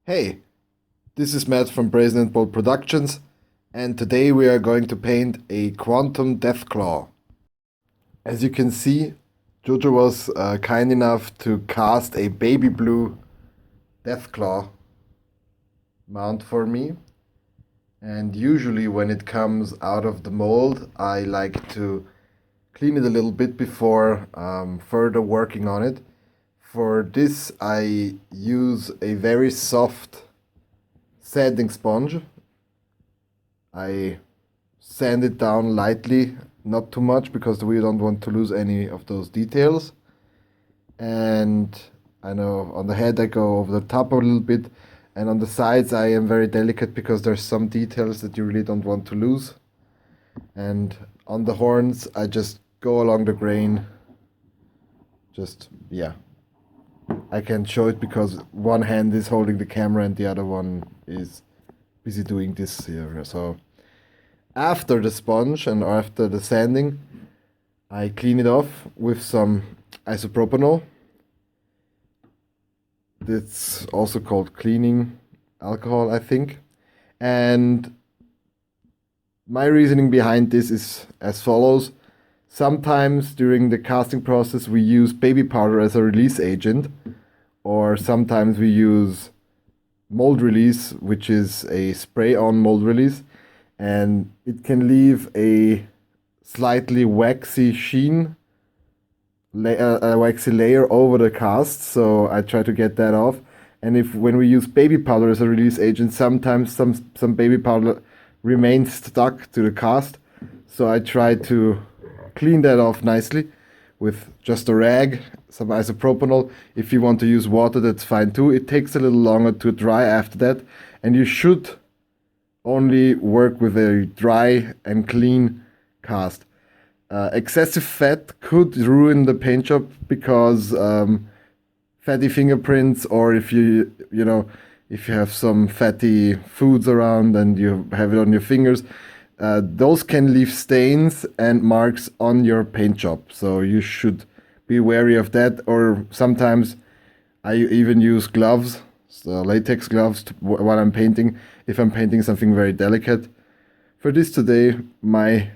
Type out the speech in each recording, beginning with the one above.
Hey, this is Matt from Brazen and Bold Productions, and today we are going to paint a Quantum Deathclaw. As you can see, Jojo was kind enough to cast a baby blue Deathclaw mount for me. And usually when it comes out of the mold, I like to clean it a little bit before further working on it. For this, I use a very soft sanding sponge. I sand it down lightly, not too much because we don't want to lose any of those details. And I know on the head I go over the top a little bit, and on the sides I am very delicate because there's some details that you really don't want to lose. And on the horns I just go along the grain. Yeah. I can show it because one hand is holding the camera and the other one is busy doing this here. So after the sponge and after the sanding, I clean it off with some isopropanol. It's also called cleaning alcohol, I think. And my reasoning behind this is as follows. Sometimes during the casting process we use baby powder as a release agent, or sometimes we use mold release, which is a spray-on mold release, and it can leave a slightly waxy sheen, a waxy layer over the cast, so I try to get that off. And when we use baby powder as a release agent, sometimes some baby powder remains stuck to the cast, so I try to clean that off nicely with just a rag, some isopropanol. If you want to use water, that's fine too. It takes a little longer to dry after that, and you should only work with a dry and clean cast. Excessive fat could ruin the paint job because fatty fingerprints, or if if you have some fatty foods around and you have it on your fingers, those can leave stains and marks on your paint job. So you should be wary of that. Or sometimes I even use gloves, so latex gloves, while I'm painting, if I'm painting something very delicate. For this today, my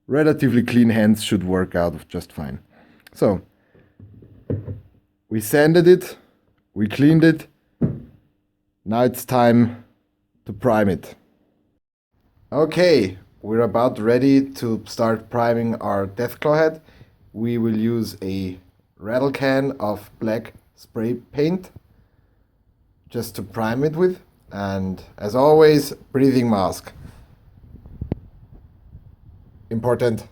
relatively clean hands should work out just fine. So we sanded it, we cleaned it. Now it's time to prime it. Okay, we're about ready to start priming our Deathclaw head. We will use a rattle can of black spray paint just to prime it with. And as always, breathing mask. Important.